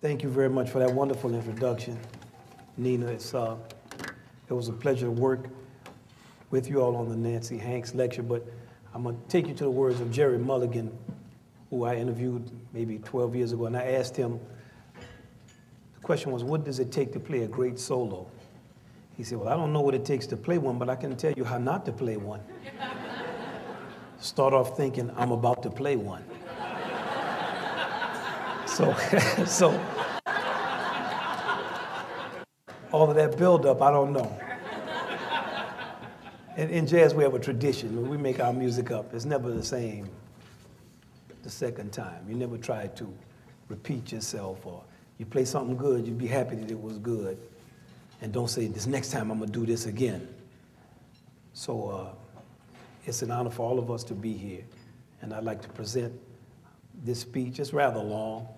Thank you very much for that wonderful introduction, Nina. It was a pleasure to work with you all on the Nancy Hanks lecture, but I'm going to take you to the words of Jerry Mulligan, who I interviewed maybe 12 years ago, and I asked him, the question was, what does it take to play a great solo? He said, well, I don't know what it takes to play one, but I can tell you how not to play one. Start off thinking, I'm about to play one. So all of that build-up, I don't know. In jazz, we have a tradition. When we make our music up, it's never the same the second time. You never try to repeat yourself, or you play something good, you'd be happy that it was good, and don't say, this next time I'm gonna do this again. So it's an honor for all of us to be here, and I'd like to present this speech. It's rather long,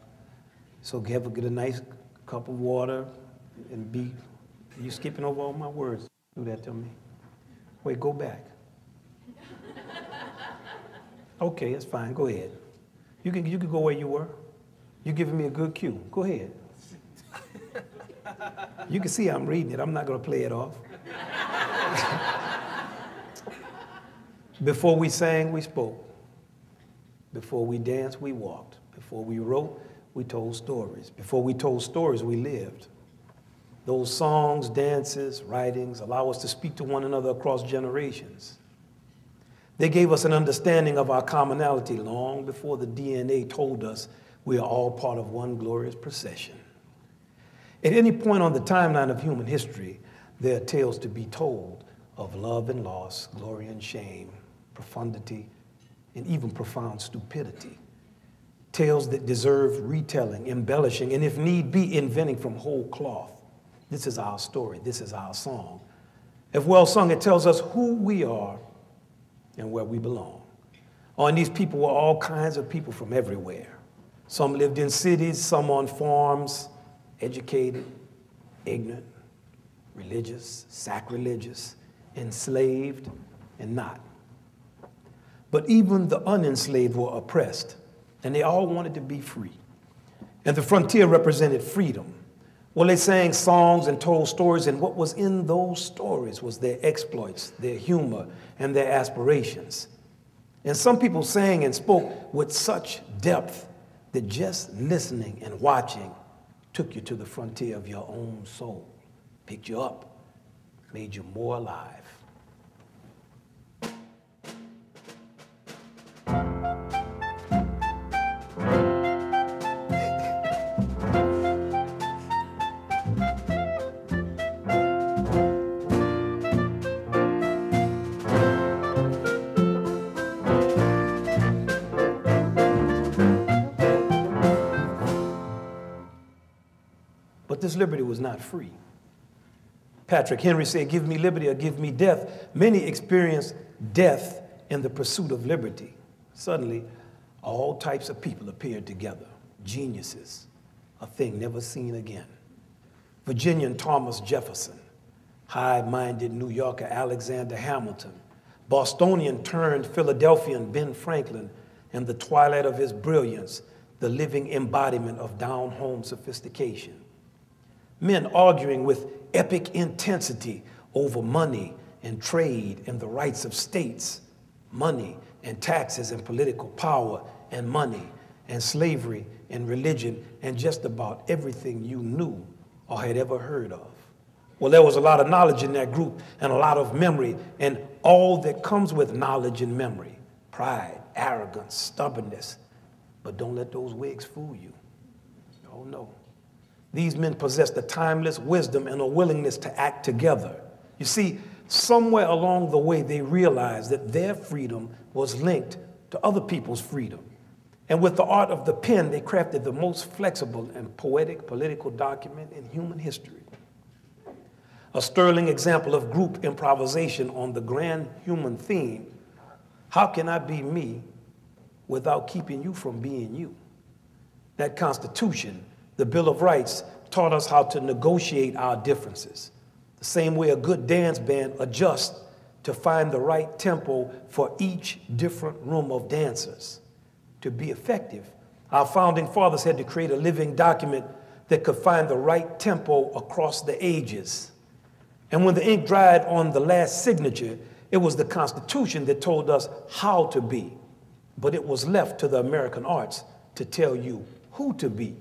so get a nice cup of water, and you skipping over all my words. Do that to me. Wait, go back. Okay, it's fine, go ahead. You can go where you were. You're giving me a good cue. Go ahead. You can see I'm reading it. I'm not going to play it off. Before we sang, we spoke. Before we danced, we walked. Before we wrote, we told stories. Before we told stories, we lived. Those songs, dances, writings allow us to speak to one another across generations. They gave us an understanding of our commonality long before the DNA told us we are all part of one glorious procession. At any point on the timeline of human history, there are tales to be told of love and loss, glory and shame, profundity, and even profound stupidity. Tales that deserve retelling, embellishing, and if need be, inventing from whole cloth. This is our story. This is our song. If well sung, it tells us who we are and where we belong. Oh, and these people were all kinds of people from everywhere. Some lived in cities, some on farms, educated, ignorant, religious, sacrilegious, enslaved, and not. But even the unenslaved were oppressed, and they all wanted to be free. And the frontier represented freedom. Well, they sang songs and told stories, and what was in those stories was their exploits, their humor, and their aspirations. And some people sang and spoke with such depth that just listening and watching took you to the frontier of your own soul, picked you up, made you more alive. But this liberty was not free. Patrick Henry said, give me liberty or give me death. Many experienced death in the pursuit of liberty. Suddenly, all types of people appeared together. Geniuses, a thing never seen again. Virginian Thomas Jefferson, high-minded New Yorker Alexander Hamilton, Bostonian turned Philadelphian Ben Franklin, in the twilight of his brilliance, the living embodiment of down-home sophistication. Men arguing with epic intensity over money and trade and the rights of states, money and taxes and political power and money and slavery and religion and just about everything you knew or had ever heard of. Well, there was a lot of knowledge in that group and a lot of memory and all that comes with knowledge and memory, pride, arrogance, stubbornness. But don't let those wigs fool you. Oh, no. These men possessed a timeless wisdom and a willingness to act together. You see, somewhere along the way, they realized that their freedom was linked to other people's freedom. And with the art of the pen, they crafted the most flexible and poetic political document in human history. A sterling example of group improvisation on the grand human theme, how can I be me without keeping you from being you? That Constitution, the Bill of Rights, taught us how to negotiate our differences. The same way a good dance band adjusts to find the right tempo for each different room of dancers. To be effective, our founding fathers had to create a living document that could find the right tempo across the ages. And when the ink dried on the last signature, it was the Constitution that told us how to be. But it was left to the American arts to tell you who to be.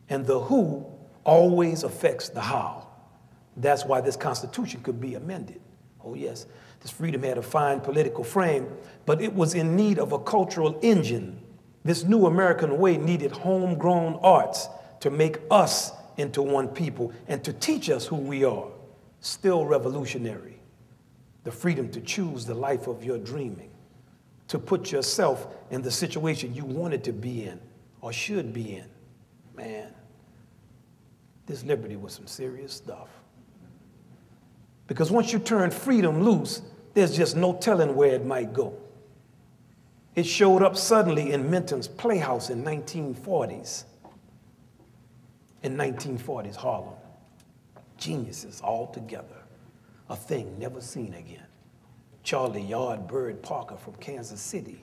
And the who always affects the how. That's why this Constitution could be amended. Oh yes, this freedom had a fine political frame, but it was in need of a cultural engine. This new American way needed homegrown arts to make us into one people and to teach us who we are. Still revolutionary. The freedom to choose the life of your dreaming, to put yourself in the situation you wanted to be in or should be in. Man, this liberty was some serious stuff. Because once you turn freedom loose, there's just no telling where it might go. It showed up suddenly in Minton's Playhouse in 1940s. In 1940s Harlem. Geniuses all together. A thing never seen again. Charlie Yardbird Parker from Kansas City,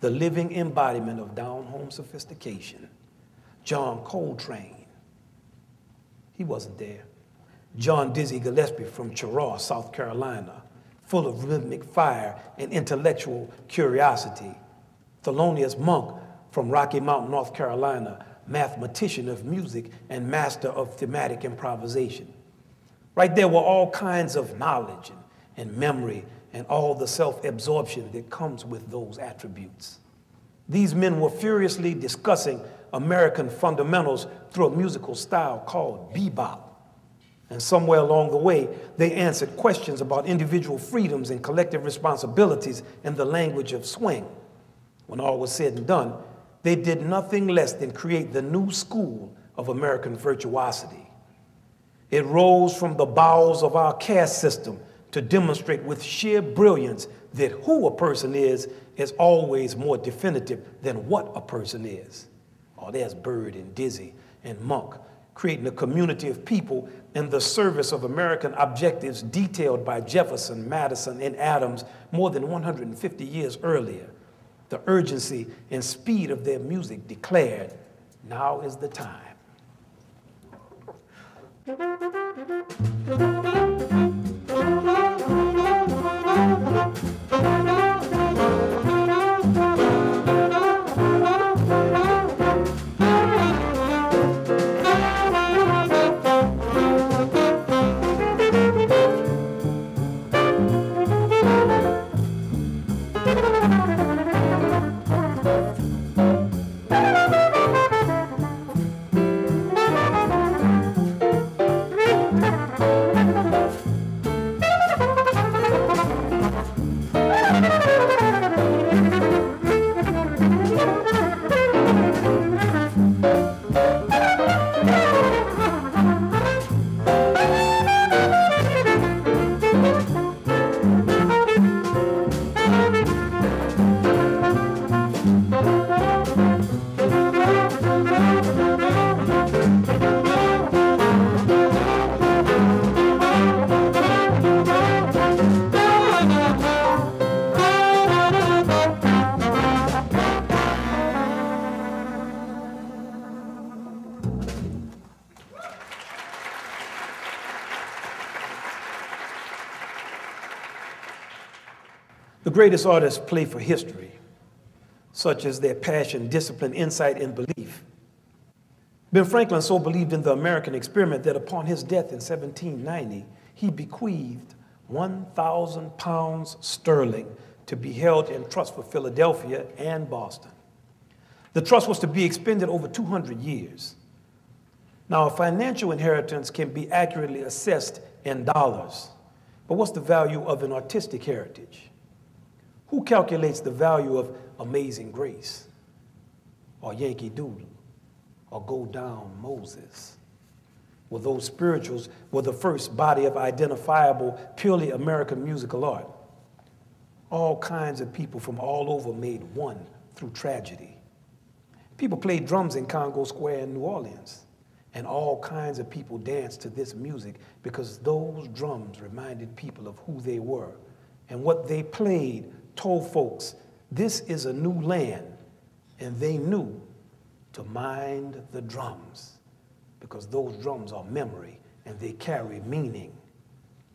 the living embodiment of down-home sophistication. John Coltrane, he wasn't there. John Dizzy Gillespie from Cheraw, South Carolina, full of rhythmic fire and intellectual curiosity. Thelonious Monk from Rocky Mount, North Carolina, mathematician of music and master of thematic improvisation. Right there were all kinds of knowledge and memory and all the self-absorption that comes with those attributes. These men were furiously discussing American fundamentals through a musical style called bebop. And somewhere along the way, they answered questions about individual freedoms and collective responsibilities in the language of swing. When all was said and done, they did nothing less than create the new school of American virtuosity. It rose from the bowels of our caste system to demonstrate with sheer brilliance that who a person is always more definitive than what a person is. Oh, there's Bird and Dizzy and Monk, creating a community of people in the service of American objectives detailed by Jefferson, Madison, and Adams more than 150 years earlier. The urgency and speed of their music declared, now is the time. The greatest artists play for history, such as their passion, discipline, insight, and belief. Ben Franklin so believed in the American experiment that upon his death in 1790, he bequeathed 1,000 pounds sterling to be held in trust for Philadelphia and Boston. The trust was to be expended over 200 years. Now, a financial inheritance can be accurately assessed in dollars, but what's the value of an artistic heritage? Who calculates the value of Amazing Grace, or Yankee Doodle, or Go Down Moses? Well, those spirituals were the first body of identifiable, purely American musical art. All kinds of people from all over made one through tragedy. People played drums in Congo Square in New Orleans, and all kinds of people danced to this music because those drums reminded people of who they were, and what they played told folks, this is a new land, and they knew to mind the drums because because those drums are memory and they carry meaning.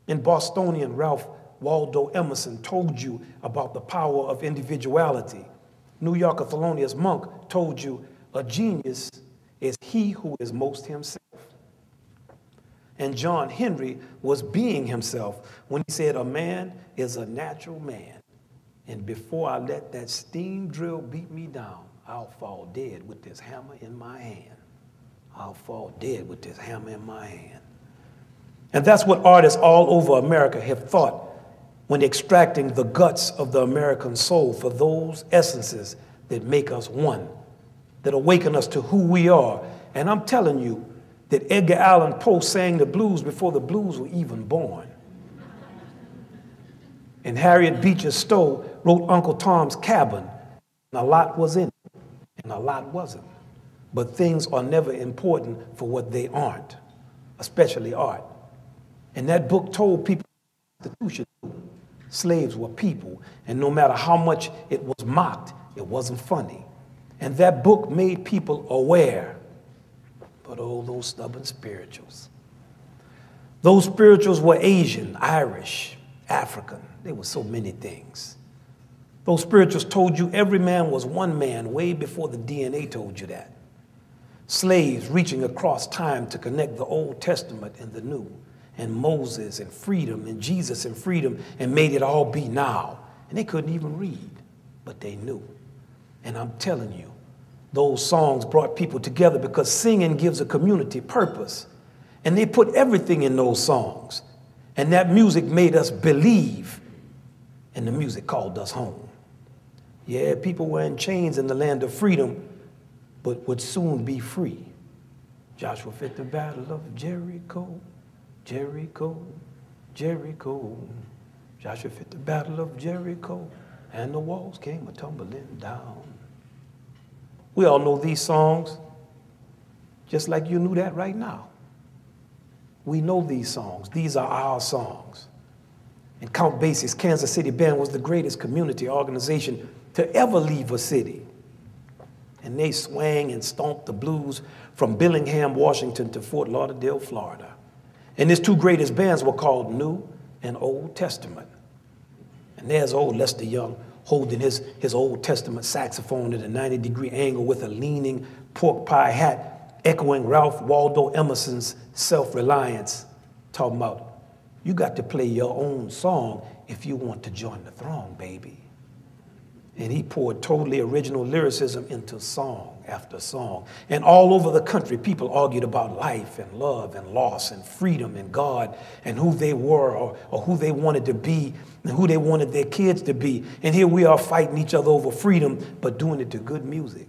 In Bostonian, Ralph Waldo Emerson told you about the power of individuality. New Yorker Thelonious Monk told you a genius is he who is most himself. And John Henry was being himself when he said, a man is a natural man. And before I let that steam drill beat me down, I'll fall dead with this hammer in my hand. I'll fall dead with this hammer in my hand. And that's what artists all over America have thought when extracting the guts of the American soul for those essences that make us one, that awaken us to who we are. And I'm telling you that Edgar Allan Poe sang the blues before the blues were even born. And Harriet Beecher Stowe wrote Uncle Tom's Cabin, and a lot was in it, and a lot wasn't. But things are never important for what they aren't, especially art. And that book told people the Constitution, slaves were people, and no matter how much it was mocked, it wasn't funny. And that book made people aware. But oh, those stubborn spirituals. Those spirituals were Asian, Irish, African. There were so many things. Those spirituals told you every man was one man way before the DNA told you that. Slaves reaching across time to connect the Old Testament and the New, and Moses and freedom and Jesus and freedom, and made it all be now. And they couldn't even read, but they knew. And I'm telling you, those songs brought people together because singing gives a community purpose. And they put everything in those songs. And that music made us believe. And the music called us home. Yeah, people were in chains in the land of freedom, but would soon be free. Joshua fit the battle of Jericho, Jericho, Jericho. Joshua fit the battle of Jericho, and the walls came a-tumbling down. We all know these songs, just like you knew that right now. We know these songs. These are our songs. And Count Basie's Kansas City Band was the greatest community organization to ever leave a city. And they swang and stomped the blues from Bellingham, Washington to Fort Lauderdale, Florida. And his two greatest bands were called New and Old Testament. And there's old Lester Young holding his Old Testament saxophone at a 90-degree angle with a leaning pork pie hat, echoing Ralph Waldo Emerson's self-reliance, talking about, you got to play your own song if you want to join the throng, baby. And he poured totally original lyricism into song after song. And all over the country, people argued about life and love and loss and freedom and God and who they were or who they wanted to be and who they wanted their kids to be. And here we are fighting each other over freedom, but doing it to good music.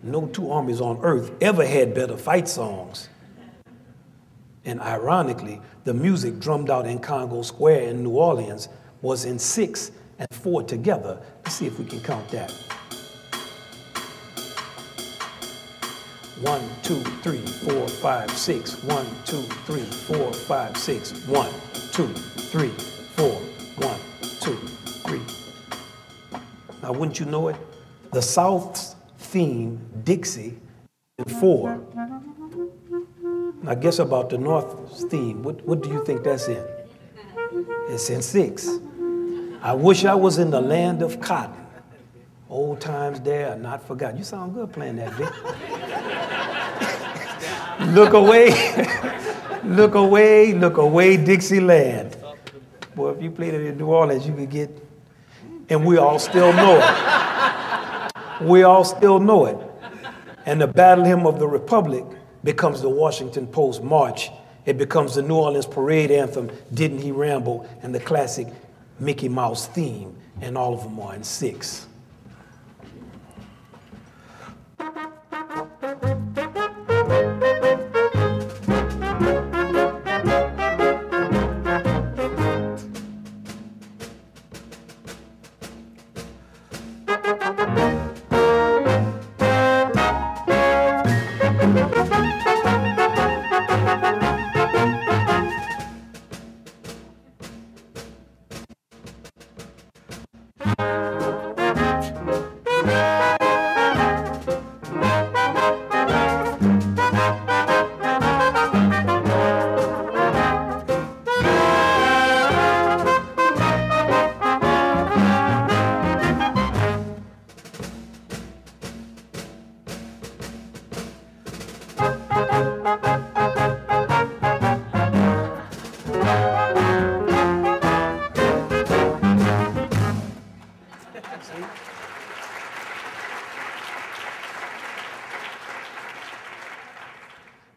No two armies on earth ever had better fight songs. And ironically, the music drummed out in Congo Square in New Orleans was in 6 and 4 together. Let's see if we can count that. 1, 2, 3, 4, 5, 6. 1, 2, 3, 4, 5, 6. 1, 2, 3, 4. 1, 2, 3. Now, wouldn't you know it? The South's theme, Dixie, in 4. Now, guess about the North's theme. What do you think that's in? It's in 6. I wish I was in the land of cotton. Old times there are not forgotten. You sound good playing that, Vic. Look away, look away, look away, Dixieland. Boy, if you played it in New Orleans, you could get, and we all still know it. We all still know it. And the Battle Hymn of the Republic becomes the Washington Post March. It becomes the New Orleans Parade Anthem, Didn't He Ramble, and the classic Mickey Mouse theme, and all of them are in 6.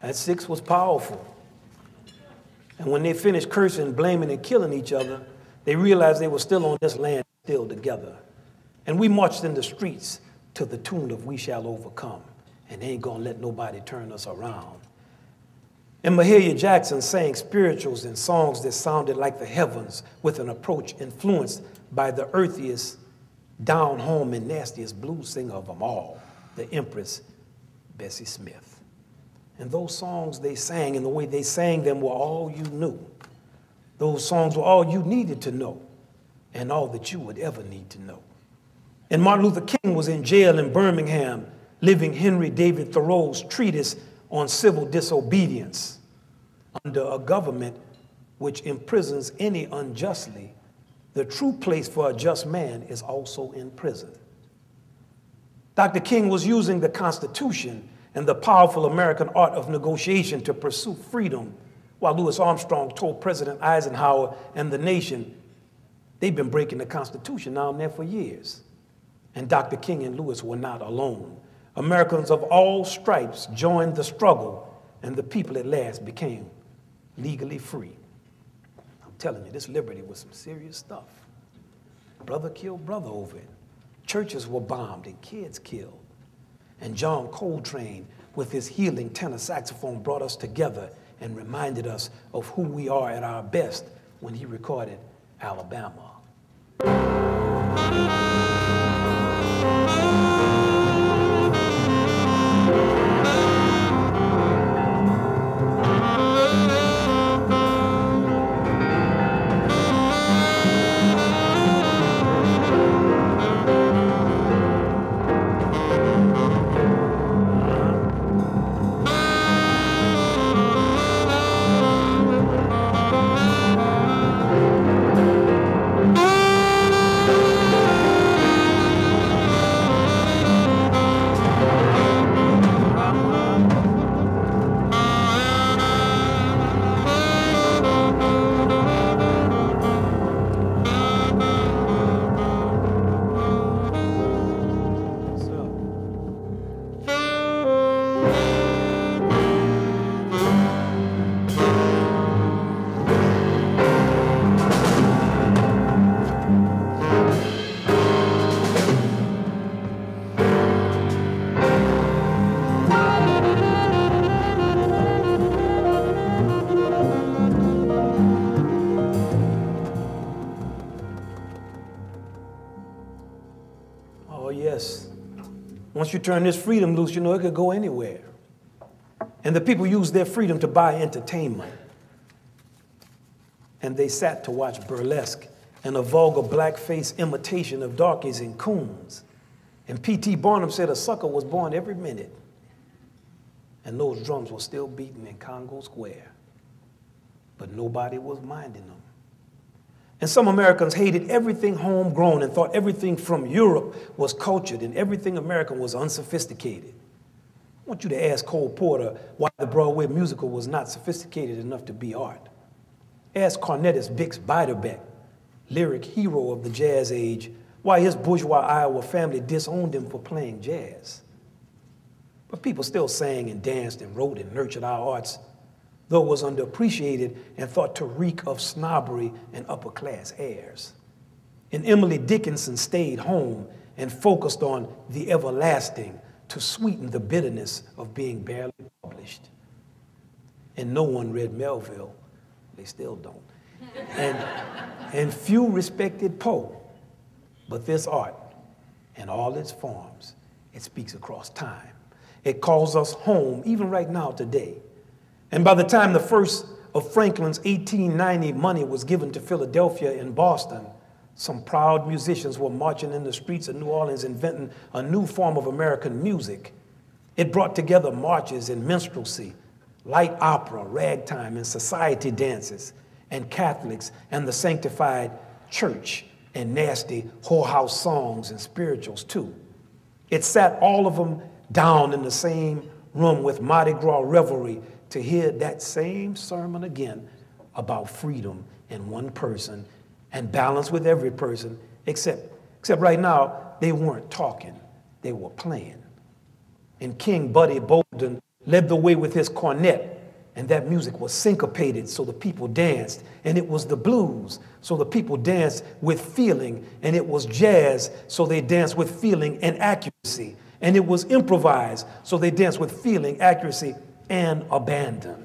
That 6 was powerful. And when they finished cursing, blaming, and killing each other, they realized they were still on this land, still together. And we marched in the streets to the tune of We Shall Overcome. And they ain't gonna let nobody turn us around. And Mahalia Jackson sang spirituals and songs that sounded like the heavens with an approach influenced by the earthiest, down home and nastiest blues singer of them all, the Empress Bessie Smith. And those songs they sang and the way they sang them were all you knew. Those songs were all you needed to know and all that you would ever need to know. And Martin Luther King was in jail in Birmingham, living Henry David Thoreau's treatise on civil disobedience under a government which imprisons any unjustly. The true place for a just man is also in prison. Dr. King was using the Constitution and the powerful American art of negotiation to pursue freedom, while Louis Armstrong told President Eisenhower and the nation, they've been breaking the Constitution down there for years. And Dr. King and Louis were not alone. Americans of all stripes joined the struggle, and the people at last became legally free. I'm telling you, this liberty was some serious stuff. Brother killed brother over it. Churches were bombed and kids killed. And John Coltrane, with his healing tenor saxophone, brought us together and reminded us of who we are at our best when he recorded Alabama. Once you turn this freedom loose, you know it could go anywhere. And the people used their freedom to buy entertainment. And they sat to watch burlesque and a vulgar blackface imitation of darkies and coons. And P.T. Barnum said a sucker was born every minute. And those drums were still beating in Congo Square. But nobody was minding them. And some Americans hated everything homegrown and thought everything from Europe was cultured and everything American was unsophisticated. I want you to ask Cole Porter why the Broadway musical was not sophisticated enough to be art. Ask Cornelius Bix Beiderbecke, lyric hero of the jazz age, why his bourgeois Iowa family disowned him for playing jazz. But people still sang and danced and wrote and nurtured our arts, though it was underappreciated and thought to reek of snobbery and upper-class airs. And Emily Dickinson stayed home and focused on the everlasting to sweeten the bitterness of being barely published. And no one read Melville, they still don't. And few respected Poe, but this art, in all its forms, it speaks across time. It calls us home, even right now today. And by the time the first of Franklin's 1890 money was given to Philadelphia and Boston, some proud musicians were marching in the streets of New Orleans inventing a new form of American music. It brought together marches and minstrelsy, light opera, ragtime, and society dances, and Catholics and the sanctified church, and nasty whorehouse songs and spirituals too. It sat all of them down in the same room with Mardi Gras revelry to hear that same sermon again about freedom in one person and balance with every person, except right now, they weren't talking, they were playing. And King Buddy Bolden led the way with his cornet, and that music was syncopated, so the people danced. And it was the blues, so the people danced with feeling. And it was jazz, so they danced with feeling and accuracy. And it was improvised, so they danced with feeling, accuracy, and abandon.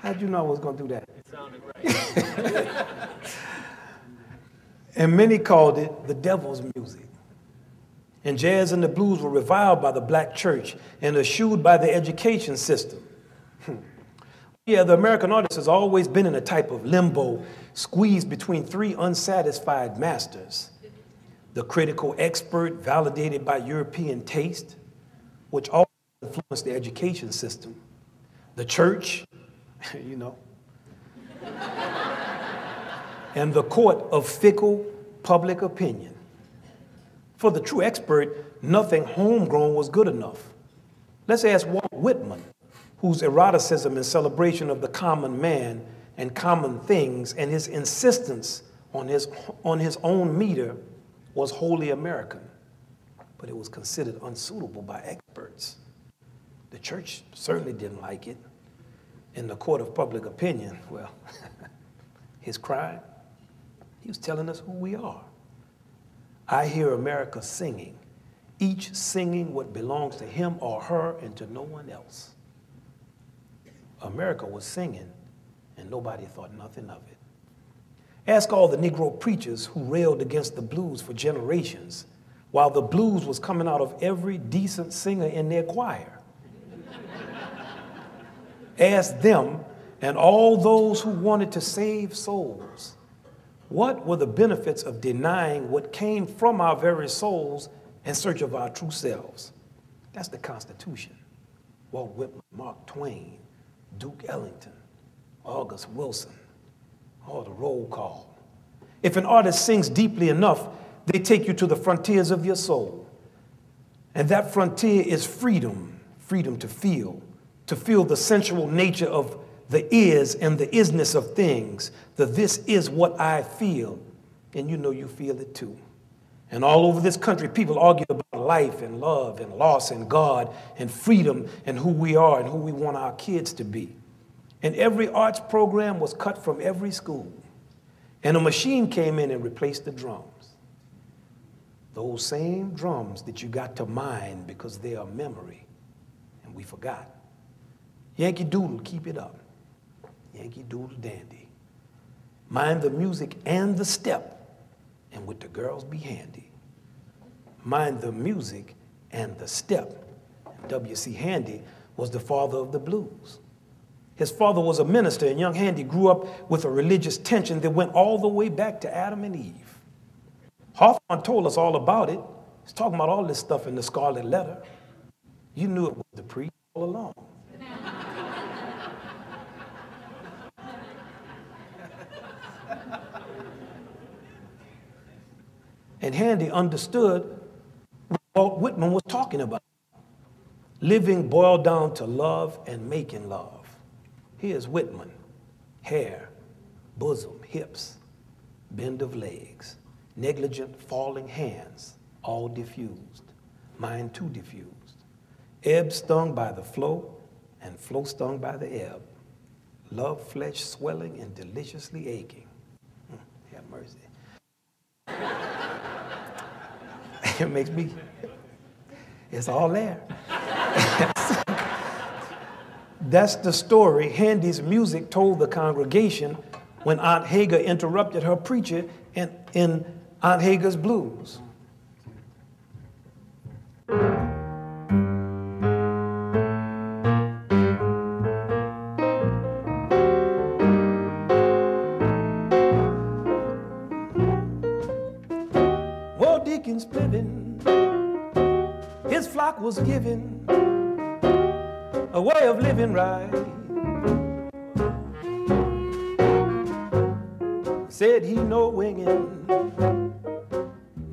How'd you know I was going to do that? It sounded great. And many called it the devil's music. And jazz and the blues were reviled by the black church and eschewed by the education system. Yeah, the American artist has always been in a type of limbo, squeezed between three unsatisfied masters. The critical expert, validated by European taste, which also influenced the education system. The church, you know, and the court of fickle public opinion. For the true expert, nothing homegrown was good enough. Let's ask Walt Whitman, whose eroticism and celebration of the common man and common things and his insistence on his own meter was wholly American, but it was considered unsuitable by experts. The church certainly didn't like it. In the court of public opinion, well, his crime, he was telling us who we are. I hear America singing, each singing what belongs to him or her and to no one else. America was singing, and nobody thought nothing of it. Ask all the Negro preachers who railed against the blues for generations, while the blues was coming out of every decent singer in their choir. Ask them and all those who wanted to save souls, what were the benefits of denying what came from our very souls in search of our true selves? That's the Constitution. Walt Whitman, Mark Twain, Duke Ellington, August Wilson, all the roll call. If an artist sings deeply enough, they take you to the frontiers of your soul. And that frontier is freedom, freedom to feel the sensual nature of the is and the isness of things, the this is what I feel, and you know you feel it too. And all over this country, people argue about life and love and loss and God and freedom and who we are and who we want our kids to be. And every arts program was cut from every school. And a machine came in and replaced the drums. Those same drums that you got to mind because they are memory, and we forgot. Yankee Doodle, keep it up. Yankee Doodle dandy. Mind the music and the step, and with the girls be handy. Mind the music and the step. W.C. Handy was the father of the blues. His father was a minister, and young Handy grew up with a religious tension that went all the way back to Adam and Eve. Hawthorne told us all about it. He's talking about all this stuff in the Scarlet Letter. You knew it was the priest all along. And Handy understood what Whitman was talking about. Living boiled down to love and making love. Here's Whitman. Hair, bosom, hips, bend of legs, negligent falling hands, all diffused. Mine too diffused. Ebb stung by the flow, and flow stung by the ebb. Love flesh swelling and deliciously aching. Have mercy. It makes me, it's all there. That's the story Handy's music told the congregation when Aunt Hagar interrupted her preacher in Aunt Hagar's Blues. Well, Deacon's living, his flock was given a way of living right. Said he no winging,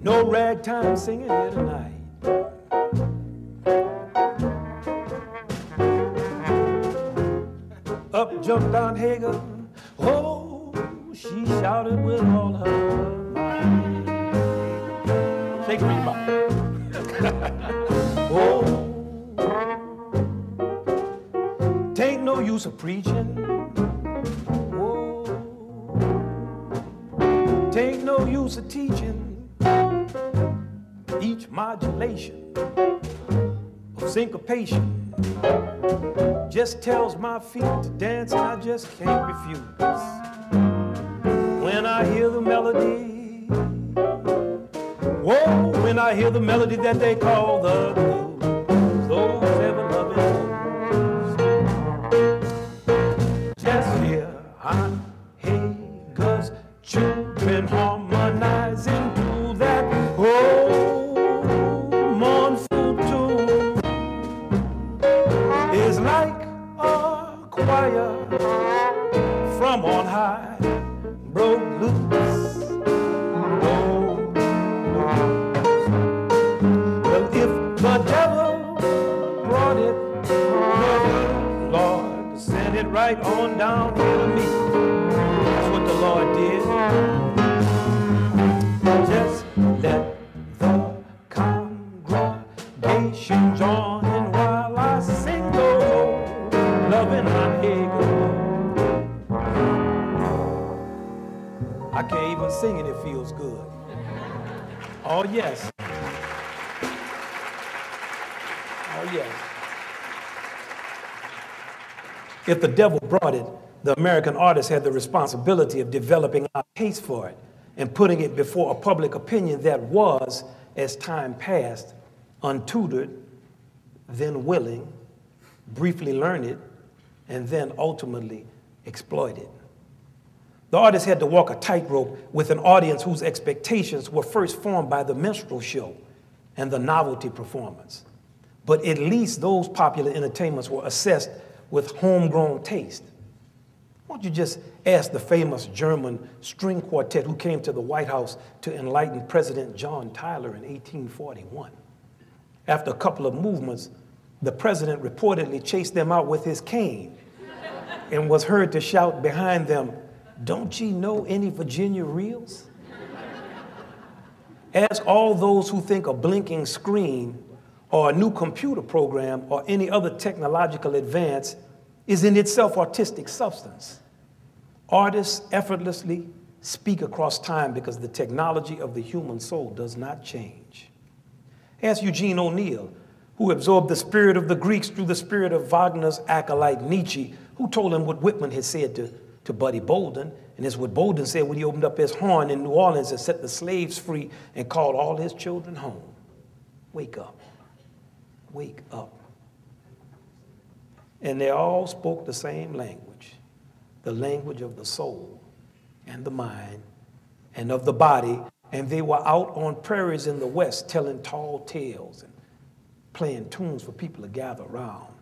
no ragtime singing here tonight. Up jumped Aunt Hagar, oh, she shouted with all her might. Shake me back. Oh. Tain't no use of preaching. Whoa. Tain't no use of teaching. Each modulation of syncopation just tells my feet to dance, and I just can't refuse. When I hear the melody, whoa, when I hear the melody that they call the blues, those ever loving. Aunt Hagar's children harmonizing to that old mournful tune is like a choir from on high broke loose. Well, if the devil brought it, Lord, send it right on down here to me. That's what the Lord did. Just let the congregation join in while I sing those loving Aunt Hagar. I can't even sing it, it feels good. Oh yes. Oh yes. If the devil brought it, the American artist had the responsibility of developing a case for it and putting it before a public opinion that was, as time passed, untutored, then willing, briefly learned, and then ultimately exploited. The artist had to walk a tightrope with an audience whose expectations were first formed by the minstrel show and the novelty performance. But at least those popular entertainments were assessed with homegrown taste. Why don't you just ask the famous German string quartet who came to the White House to enlighten President John Tyler in 1841. After a couple of movements, the president reportedly chased them out with his cane and was heard to shout behind them, "Don't ye know any Virginia reels?" Ask all those who think a blinking screen or a new computer program or any other technological advance is in itself artistic substance. Artists effortlessly speak across time because the technology of the human soul does not change. Ask Eugene O'Neill, who absorbed the spirit of the Greeks through the spirit of Wagner's acolyte Nietzsche, who told him what Whitman had said to Buddy Bolden, and it's what Bolden said when he opened up his horn in New Orleans and set the slaves free and called all his children home. Wake up. Wake up. And they all spoke the same language, the language of the soul and the mind and of the body, and they were out on prairies in the West telling tall tales and playing tunes for people to gather around.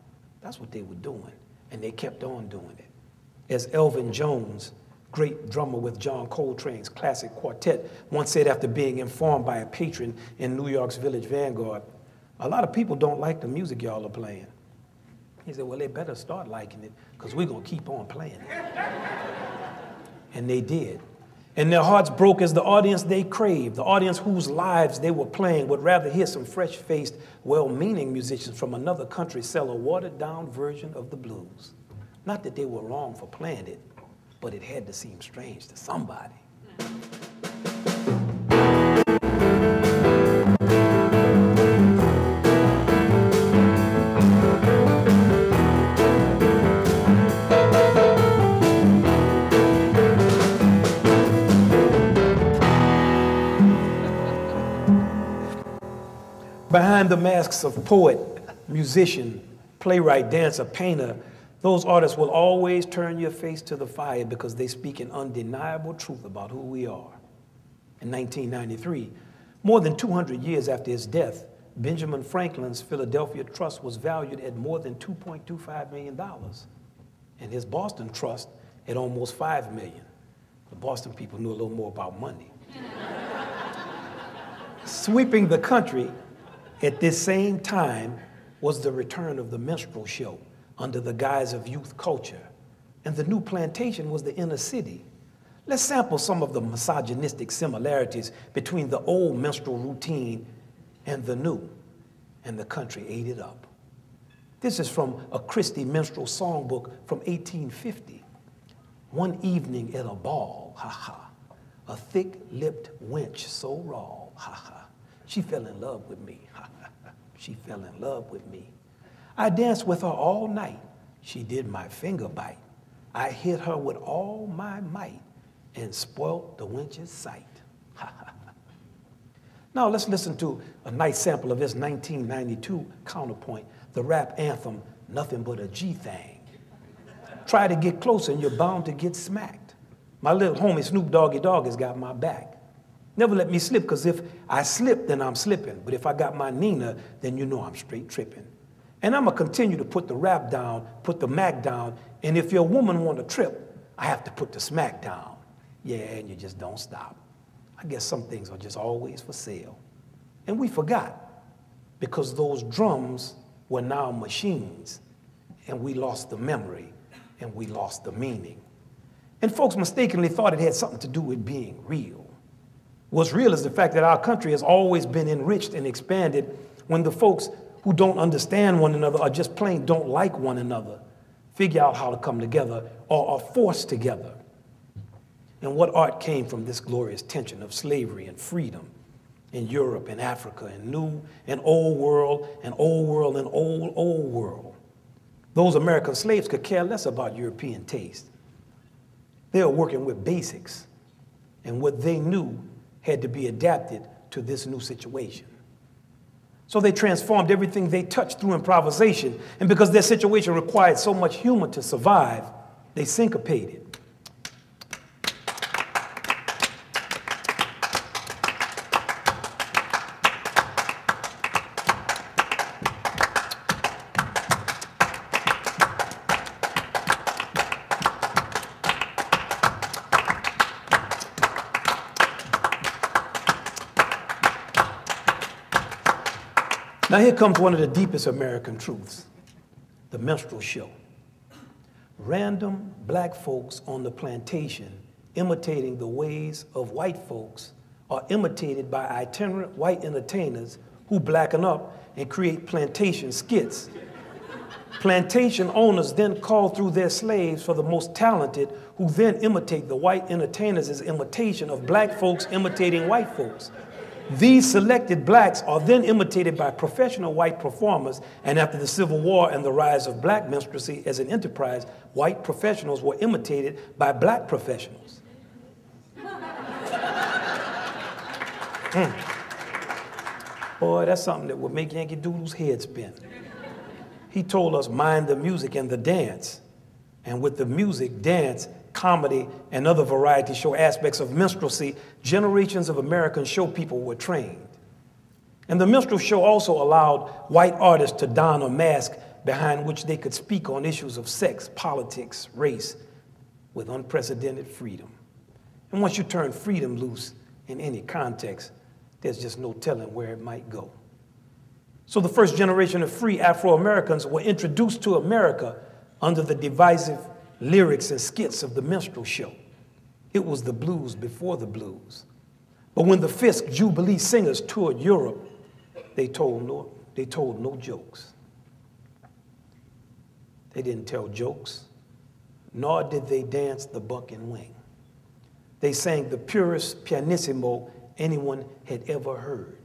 That's what they were doing, and they kept on doing it. As Elvin Jones, great drummer with John Coltrane's classic quartet, once said after being informed by a patron in New York's Village Vanguard, "A lot of people don't like the music y'all are playing." He said, "Well, they better start liking it, because we're going to keep on playing it." And they did. And their hearts broke as the audience they craved, the audience whose lives they were playing, would rather hear some fresh-faced, well-meaning musicians from another country sell a watered-down version of the blues. Not that they were wrong for playing it, but it had to seem strange to somebody. Behind the masks of poet, musician, playwright, dancer, painter, those artists will always turn your face to the fire because they speak an undeniable truth about who we are. In 1993, more than 200 years after his death, Benjamin Franklin's Philadelphia Trust was valued at more than $2.25 million, and his Boston Trust at almost $5 million. The Boston people knew a little more about money. Sweeping the country at this same time was the return of the minstrel show under the guise of youth culture, and the new plantation was the inner city. Let's sample some of the misogynistic similarities between the old minstrel routine and the new, and the country ate it up. This is from a Christie minstrel songbook from 1850. "One evening at a ball, ha ha, a thick-lipped wench so raw, ha ha, she fell in love with me, ha ha, she fell in love with me. I danced with her all night, she did my finger bite. I hit her with all my might and spoilt the wench's sight, ha ha." Now let's listen to a nice sample of his 1992 counterpoint, the rap anthem, "Nothing But a G-Thing." Try to get closer and you're bound to get smacked. My little homie Snoop Doggy Dogg has got my back. Never let me slip, because if I slip, then I'm slipping. But if I got my Nina, then you know I'm straight tripping. And I'm going to continue to put the rap down, put the Mac down, and if your woman want to trip, I have to put the smack down. Yeah, and you just don't stop. I guess some things are just always for sale. And we forgot, because those drums were now machines, and we lost the memory, and we lost the meaning. And folks mistakenly thought it had something to do with being real. What's real is the fact that our country has always been enriched and expanded when the folks who don't understand one another or just plain don't like one another figure out how to come together or are forced together. And what art came from this glorious tension of slavery and freedom in Europe and Africa and new and old world and old world and old world. Those American slaves could care less about European taste. They were working with basics, and what they knew had to be adapted to this new situation. So they transformed everything they touched through improvisation, and because their situation required so much humor to survive, they syncopated. Now here comes one of the deepest American truths, the minstrel show. Random black folks on the plantation imitating the ways of white folks are imitated by itinerant white entertainers who blacken up and create plantation skits. Plantation owners then call through their slaves for the most talented, who then imitate the white entertainers' imitation of black folks imitating white folks. These selected blacks are then imitated by professional white performers, and after the Civil War and the rise of black minstrelsy as an enterprise, white professionals were imitated by black professionals. Boy, that's something that would make Yankee Doodle's head spin. He told us, mind the music and the dance. And with the music, dance, comedy, and other variety show aspects of minstrelsy, generations of American show people were trained. And the minstrel show also allowed white artists to don a mask behind which they could speak on issues of sex, politics, race, with unprecedented freedom. And once you turn freedom loose in any context, there's just no telling where it might go. So the first generation of free Afro-Americans were introduced to America under the divisive lyrics and skits of the minstrel show. It was the blues before the blues. But when the Fisk Jubilee singers toured Europe, they told no jokes. They didn't tell jokes, nor did they dance the buck and wing. They sang the purest pianissimo anyone had ever heard.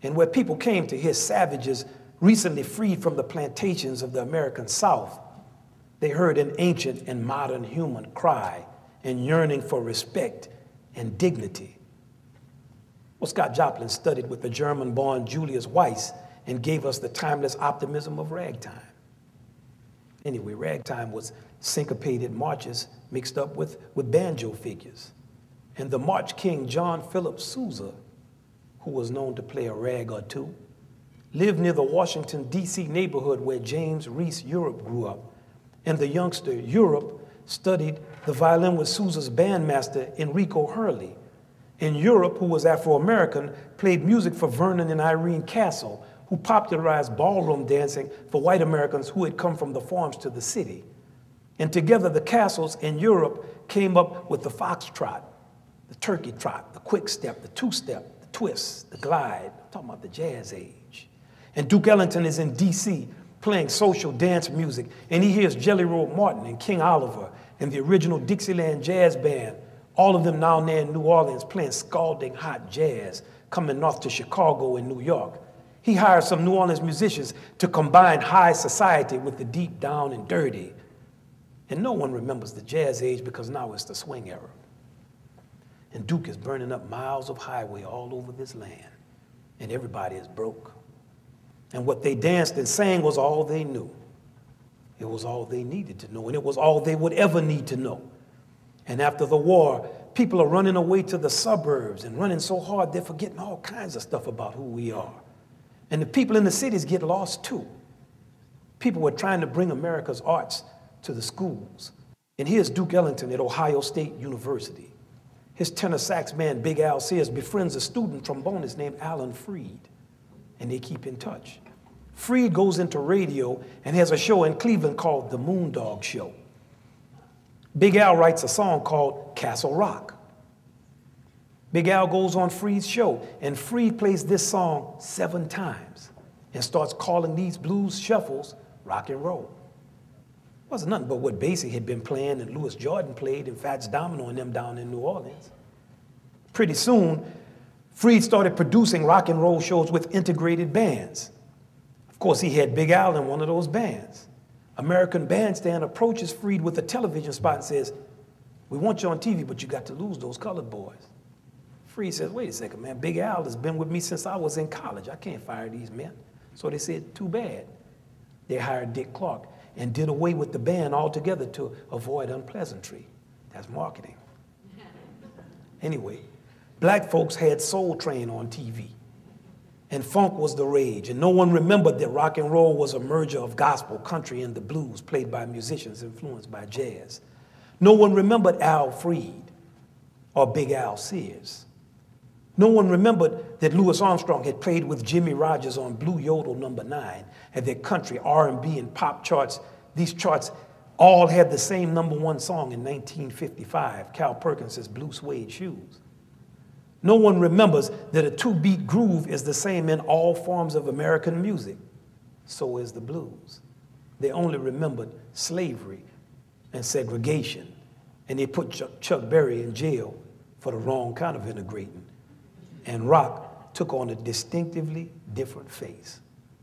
And where people came to hear savages recently freed from the plantations of the American South, they heard an ancient and modern human cry and yearning for respect and dignity. Well, Scott Joplin studied with the German-born Julius Weiss and gave us the timeless optimism of ragtime. Anyway, ragtime was syncopated marches mixed up with banjo figures. And the March King John Philip Sousa, who was known to play a rag or two, lived near the Washington, D.C. neighborhood where James Reese Europe grew up. And the youngster Europe studied the violin with Sousa's bandmaster Enrico Hurley. And Europe, who was Afro-American, played music for Vernon and Irene Castle, who popularized ballroom dancing for white Americans who had come from the farms to the city. And together, the Castles and Europe came up with the foxtrot, the turkey trot, the quick step, the two-step, the twist, the glide. I'm talking about the jazz age. And Duke Ellington is in D.C. playing social dance music, and he hears Jelly Roll Morton and King Oliver and the original Dixieland Jazz Band, all of them now near in New Orleans playing scalding hot jazz, coming north to Chicago and New York. He hires some New Orleans musicians to combine high society with the deep down and dirty. And no one remembers the jazz age because now it's the swing era. And Duke is burning up miles of highway all over this land, and everybody is broke. And what they danced and sang was all they knew. It was all they needed to know, and it was all they would ever need to know. And after the war, people are running away to the suburbs and running so hard they're forgetting all kinds of stuff about who we are. And the people in the cities get lost too. People were trying to bring America's arts to the schools. And here's Duke Ellington at Ohio State University. His tenor sax man, Big Al Sears, befriends a student trombonist named Alan Freed, and they keep in touch. Freed goes into radio and has a show in Cleveland called The Moondog Show. Big Al writes a song called Castle Rock. Big Al goes on Freed's show, and Freed plays this song 7 times and starts calling these blues shuffles rock and roll. It wasn't nothing but what Basie had been playing and Louis Jordan played and Fats Domino and them down in New Orleans. Pretty soon, Freed started producing rock and roll shows with integrated bands. Of course, he had Big Al in one of those bands. American Bandstand approaches Freed with a television spot and says, "We want you on TV, but you got to lose those colored boys." Freed says, "Wait a second, man, Big Al has been with me since I was in college. I can't fire these men." So they said, "Too bad." They hired Dick Clark and did away with the band altogether to avoid unpleasantry. That's marketing. Anyway, black folks had Soul Train on TV, and funk was the rage, and no one remembered that rock and roll was a merger of gospel, country, and the blues played by musicians influenced by jazz. No one remembered Al Freed or Big Al Sears. No one remembered that Louis Armstrong had played with Jimmy Rogers on Blue Yodel #9, and that country, R&B, and pop charts, these charts all had the same #1 song in 1955, Cal Perkins's Blue Suede Shoes. No one remembers that a 2-beat groove is the same in all forms of American music. So is the blues. They only remembered slavery and segregation, and they put Chuck Berry in jail for the wrong kind of integrating. And rock took on a distinctively different face,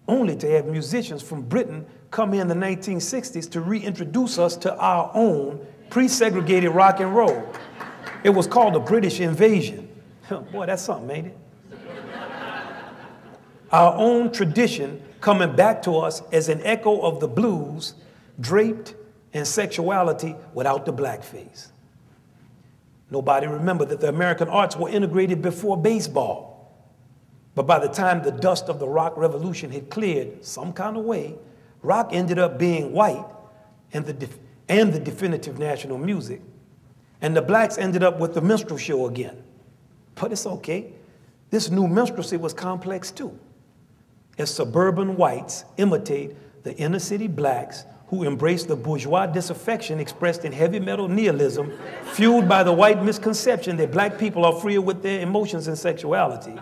only to have musicians from Britain come in the 1960s to reintroduce us to our own pre-segregated rock and roll. It was called the British Invasion. Boy, that's something, ain't it? Our own tradition coming back to us as an echo of the blues, draped in sexuality without the blackface. Nobody remembered that the American arts were integrated before baseball. But by the time the dust of the rock revolution had cleared some kind of way, rock ended up being white and the definitive national music. And the blacks ended up with the minstrel show again. But it's okay. This new minstrelsy was complex too, as suburban whites imitate the inner city blacks who embrace the bourgeois disaffection expressed in heavy metal nihilism, fueled by the white misconception that black people are freer with their emotions and sexuality.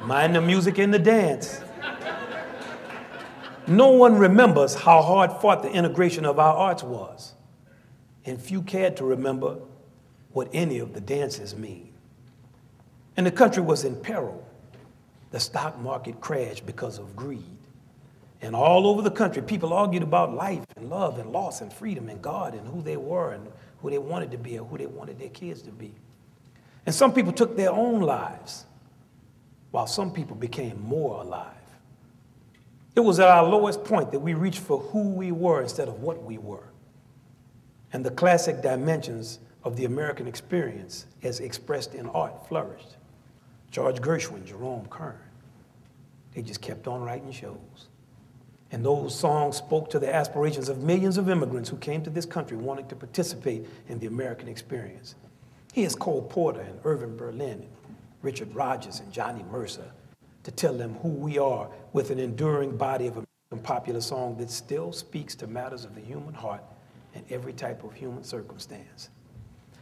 Mind the music and the dance. No one remembers how hard fought the integration of our arts was, and few cared to remember what any of the dances mean. And the country was in peril. The stock market crashed because of greed. And all over the country, people argued about life and love and loss and freedom and God and who they were and who they wanted to be and who they wanted their kids to be. And some people took their own lives, while some people became more alive. It was at our lowest point that we reached for who we were instead of what we were. And the classic dimensions of the American experience as expressed in art flourished. George Gershwin, Jerome Kern, they just kept on writing shows. And those songs spoke to the aspirations of millions of immigrants who came to this country wanting to participate in the American experience. Here's Cole Porter and Irving Berlin, Richard Rodgers and Johnny Mercer to tell them who we are with an enduring body of American popular song that still speaks to matters of the human heart and every type of human circumstance.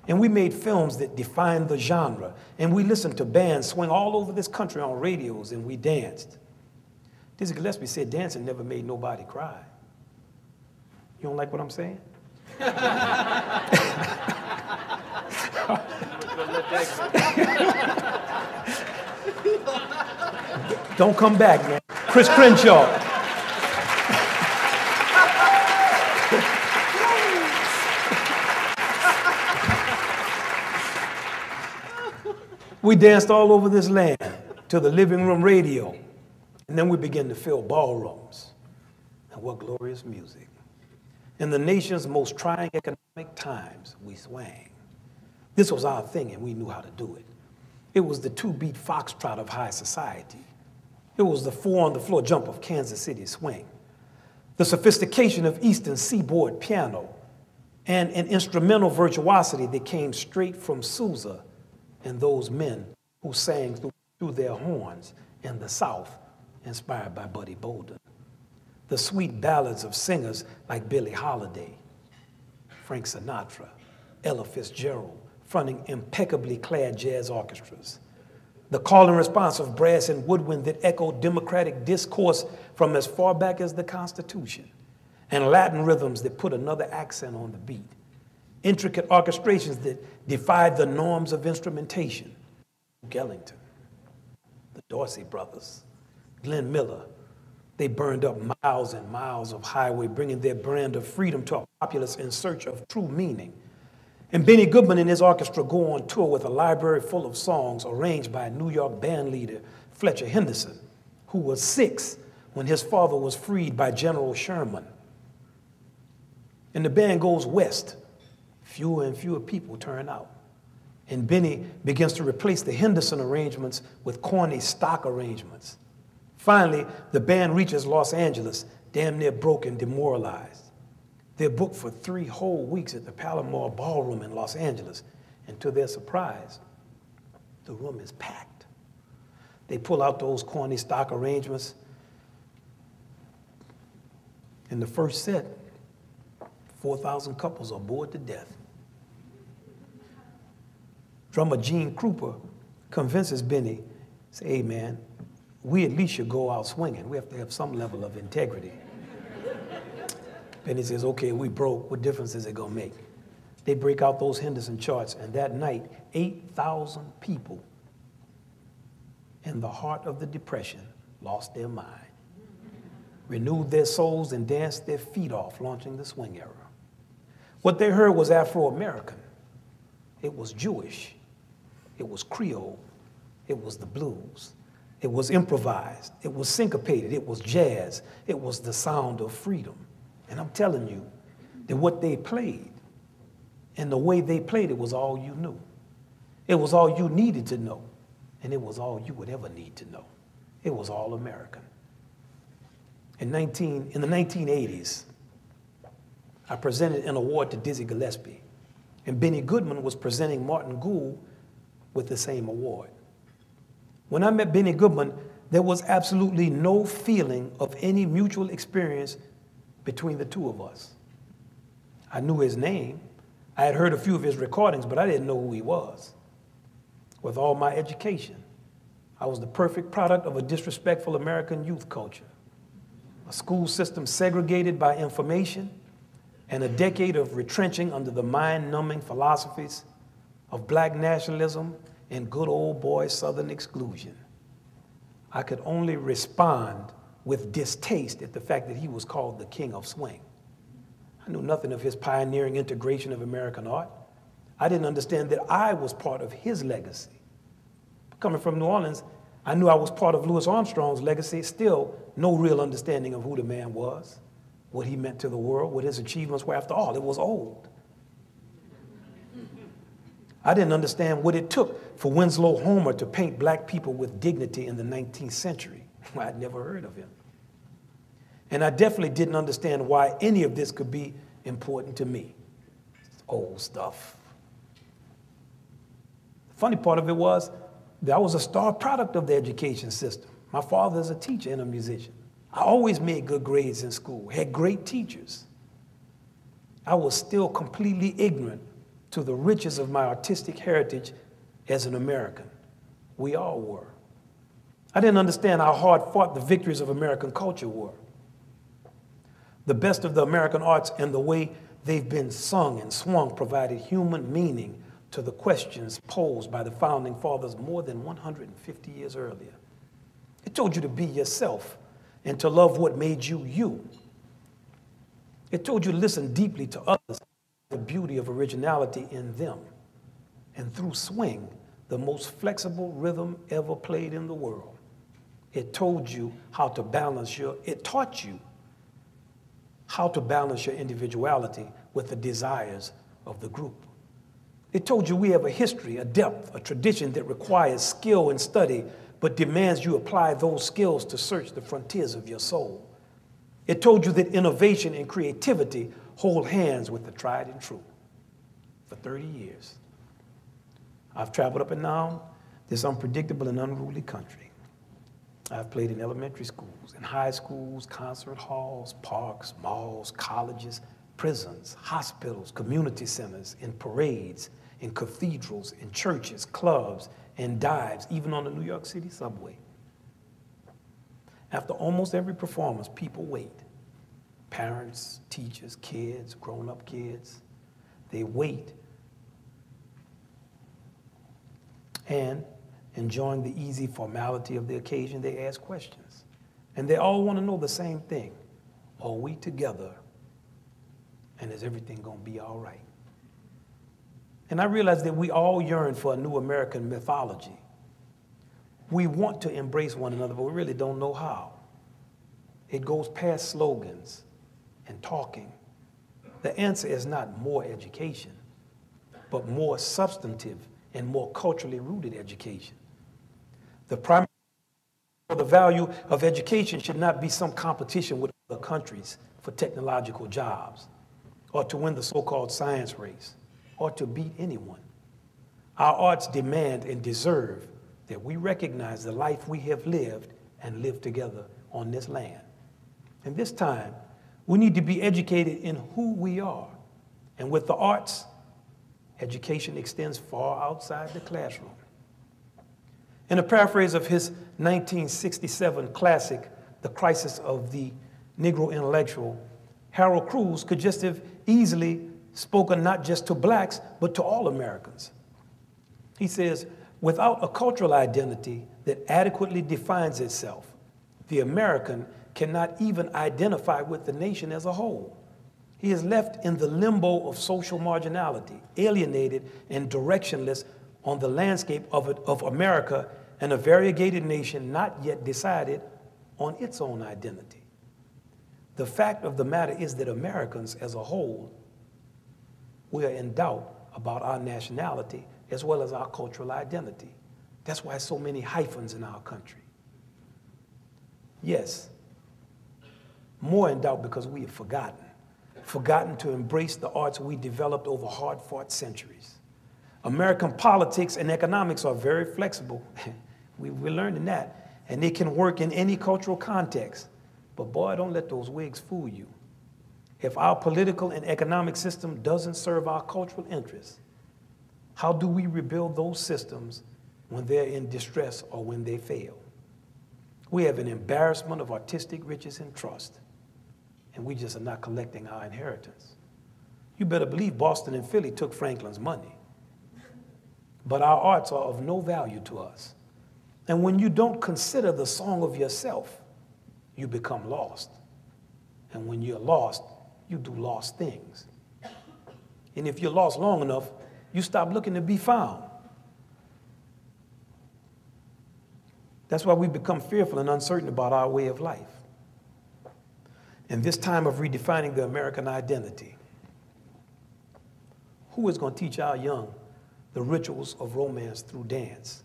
And we made films that defined the genre, and we listened to bands swing all over this country on radios, and we danced. Dizzy Gillespie said dancing never made nobody cry. You don't like what I'm saying? Don't come back, man. Chris Crenshaw. We danced all over this land to the living room radio. And then we began to fill ballrooms. And what glorious music. In the nation's most trying economic times, we swang. This was our thing, and we knew how to do it. It was the two-beat foxtrot of high society. It was the four-on-the-floor jump of Kansas City swing. The sophistication of Eastern Seaboard piano and an instrumental virtuosity that came straight from Sousa and those men who sang through their horns in the South, inspired by Buddy Bolden. The sweet ballads of singers like Billie Holiday, Frank Sinatra, Ella Fitzgerald, fronting impeccably clad jazz orchestras. The call and response of brass and woodwind that echoed democratic discourse from as far back as the Constitution, and Latin rhythms that put another accent on the beat. Intricate orchestrations that defied the norms of instrumentation. Ellington, the Dorsey brothers, Glenn Miller, they burned up miles and miles of highway, bringing their brand of freedom to a populace in search of true meaning. And Benny Goodman and his orchestra go on tour with a library full of songs arranged by New York band leader Fletcher Henderson, who was 6 when his father was freed by General Sherman. And the band goes west. Fewer and fewer people turn out. And Benny begins to replace the Henderson arrangements with corny stock arrangements. Finally, the band reaches Los Angeles, damn near broke and demoralized. They're booked for 3 whole weeks at the Palomar Ballroom in Los Angeles, and to their surprise, the room is packed. They pull out those corny stock arrangements. In the first set, 4,000 couples are bored to death. Drummer Gene Krupa convinces Benny, say, hey man, we at least should go out swinging. We have to have some level of integrity. Benny says, okay, we broke. What difference is it gonna make? They break out those Henderson charts, and that night, 8,000 people in the heart of the Depression lost their mind, renewed their souls, and danced their feet off, launching the swing era. What they heard was Afro-American. It was Jewish. It was Creole. It was the blues. It was improvised. It was syncopated. It was jazz. It was the sound of freedom. And I'm telling you that what they played and the way they played it was all you knew. It was all you needed to know. and it was all you would ever need to know. It was all American. In the 1980s, I presented an award to Dizzy Gillespie, and Benny Goodman was presenting Martin Gould with the same award. When I met Benny Goodman, there was absolutely no feeling of any mutual experience between the two of us. I knew his name. I had heard a few of his recordings, but I didn't know who he was. With all my education, I was the perfect product of a disrespectful American youth culture, a school system segregated by information, and a decade of retrenching under the mind-numbing philosophies of black nationalism and good old boy Southern exclusion. I could only respond with distaste at the fact that he was called the king of swing. I knew nothing of his pioneering integration of American art. I didn't understand that I was part of his legacy. Coming from New Orleans, I knew I was part of Louis Armstrong's legacy, still no real understanding of who the man was, what he meant to the world, what his achievements were. After all, it was old. I didn't understand what it took for Winslow Homer to paint black people with dignity in the 19th century. I'd never heard of him. And I definitely didn't understand why any of this could be important to me. It's old stuff. The funny part of it was that I was a star product of the education system. My father's a teacher and a musician. I always made good grades in school, had great teachers. I was still completely ignorant to the riches of my artistic heritage as an American. We all were. I didn't understand how hard fought the victories of American culture were. The best of the American arts and the way they've been sung and swung provided human meaning to the questions posed by the founding fathers more than 150 years earlier. It told you to be yourself and to love what made you you. It told you to listen deeply to others, the beauty of originality in them. And through swing, the most flexible rhythm ever played in the world, it told you how to balance it taught you how to balance your individuality with the desires of the group. It told you we have a history, a depth, a tradition that requires skill and study, but demands you apply those skills to search the frontiers of your soul. It told you that innovation and creativity hold hands with the tried and true. For 30 years, I've traveled up and down this unpredictable and unruly country. I've played in elementary schools, in high schools, concert halls, parks, malls, colleges, prisons, hospitals, community centers, in parades, in cathedrals, in churches, clubs, and dives, even on the New York City subway. After almost every performance, people wait. Parents, teachers, kids, grown-up kids, they wait. And enjoying the easy formality of the occasion, they ask questions. And they all want to know the same thing. Are we together? And is everything going to be all right? And I realize that we all yearn for a new American mythology. We want to embrace one another, but we really don't know how. It goes past slogans and talking. The answer is not more education, but more substantive and more culturally rooted education. The primary the value of education should not be some competition with other countries for technological jobs, or to win the so-called science race, or to beat anyone. Our arts demand and deserve that we recognize the life we have lived and live together on this land. And this time, we need to be educated in who we are. And with the arts, education extends far outside the classroom. In a paraphrase of his 1967 classic, The Crisis of the Negro Intellectual, Harold Cruz could just have easily spoken not just to blacks, but to all Americans. He says, without a cultural identity that adequately defines itself, the American cannot even identify with the nation as a whole. He is left in the limbo of social marginality, alienated and directionless on the landscape of America, and a variegated nation not yet decided on its own identity. The fact of the matter is that Americans as a whole, we are in doubt about our nationality as well as our cultural identity. That's why so many hyphens in our country. Yes, more in doubt because we have forgotten to embrace the arts we developed over hard-fought centuries. American politics and economics are very flexible. We're learning that. And they can work in any cultural context. But boy, don't let those wigs fool you. If our political and economic system doesn't serve our cultural interests, how do we rebuild those systems when they're in distress or when they fail? We have an embarrassment of artistic riches and trust, and we just are not collecting our inheritance. You better believe Boston and Philly took Franklin's money. But our arts are of no value to us. And when you don't consider the song of yourself, you become lost. And when you're lost, you do lost things. And if you're lost long enough, you stop looking to be found. That's why we become fearful and uncertain about our way of life. In this time of redefining the American identity, who is going to teach our young the rituals of romance through dance,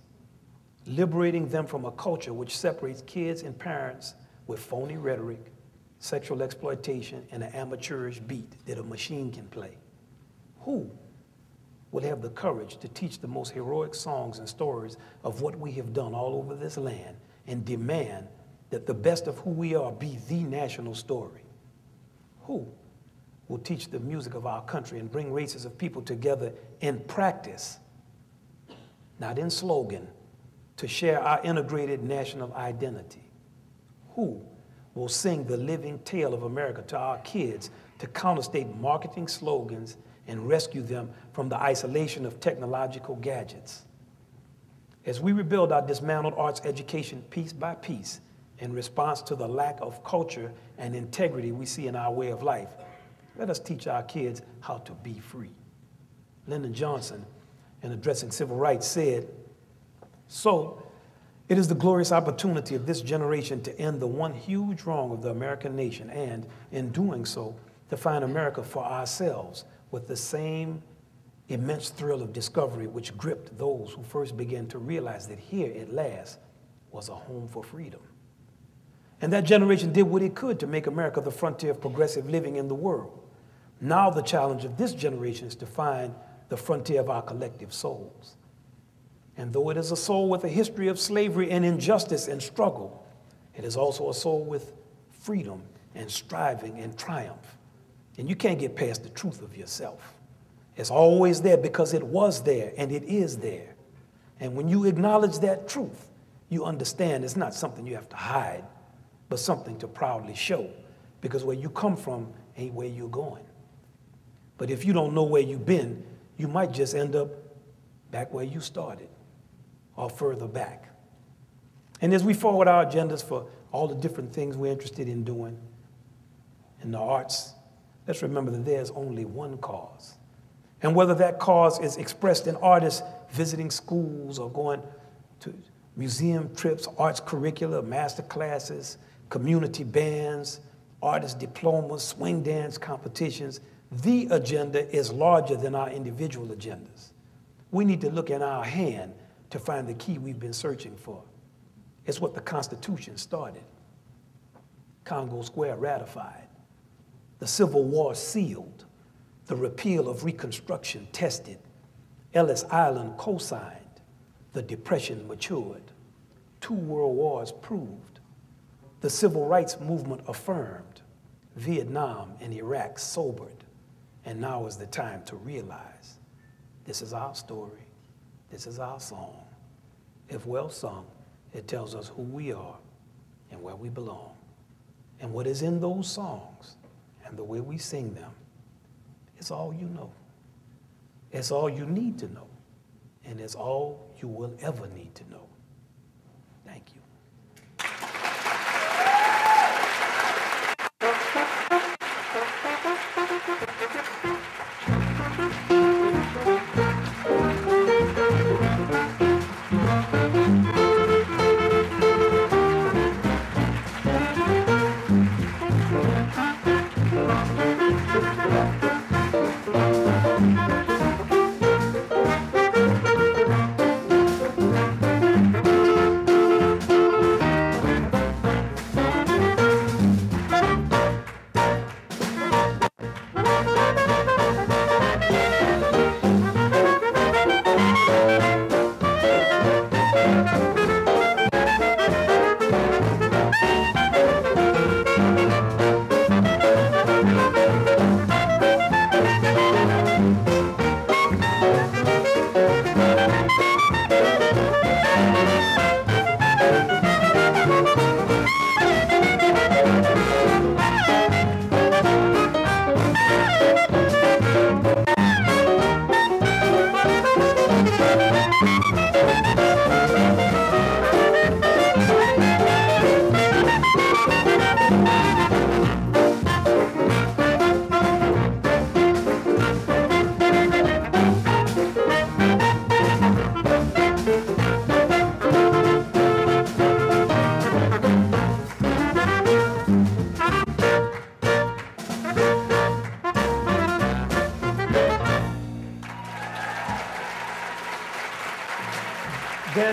liberating them from a culture which separates kids and parents with phony rhetoric, sexual exploitation, and an amateurish beat that a machine can play? Who will have the courage to teach the most heroic songs and stories of what we have done all over this land and demand that the best of who we are be the national story? Who will teach the music of our country and bring races of people together in practice, not in slogan, to share our integrated national identity? Who will sing the living tale of America to our kids to counterstate marketing slogans and rescue them from the isolation of technological gadgets? As we rebuild our dismantled arts education piece by piece in response to the lack of culture and integrity we see in our way of life, let us teach our kids how to be free. Lyndon Johnson, in addressing civil rights, said, "So it is the glorious opportunity of this generation to end the one huge wrong of the American nation and, in doing so, to find America for ourselves with the same immense thrill of discovery which gripped those who first began to realize that here at last was a home for freedom." And that generation did what it could to make America the frontier of progressive living in the world. Now the challenge of this generation is to find the frontier of our collective souls. And though it is a soul with a history of slavery and injustice and struggle, it is also a soul with freedom and striving and triumph. And you can't get past the truth of yourself. It's always there because it was there and it is there. And when you acknowledge that truth, you understand it's not something you have to hide, but something to proudly show, because where you come from ain't where you're going. But if you don't know where you've been, you might just end up back where you started or further back. And as we forward our agendas for all the different things we're interested in doing in the arts, let's remember that there's only one cause. And whether that cause is expressed in artists visiting schools or going to museum trips, arts curricula, master classes, community bands, artist diplomas, swing dance competitions, the agenda is larger than our individual agendas. We need to look in our hand to find the key we've been searching for. It's what the Constitution started. Congo Square ratified. The Civil War sealed. The repeal of Reconstruction tested. Ellis Island co-signed. The Depression matured. 2 world wars proved. The Civil Rights Movement affirmed. Vietnam and Iraq sobered. And now is the time to realize this is our story. This is our song. If well sung, it tells us who we are and where we belong. And what is in those songs and the way we sing them, it's all you know. It's all you need to know. And it's all you will ever need to know. Thank you.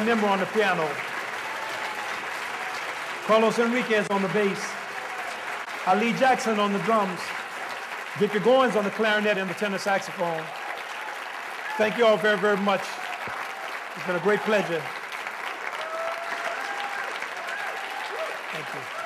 Nimmer on the piano. Carlos Enriquez on the bass. Ali Jackson on the drums. Victor Goins on the clarinet and the tenor saxophone. Thank you all very, very much. It's been a great pleasure. Thank you.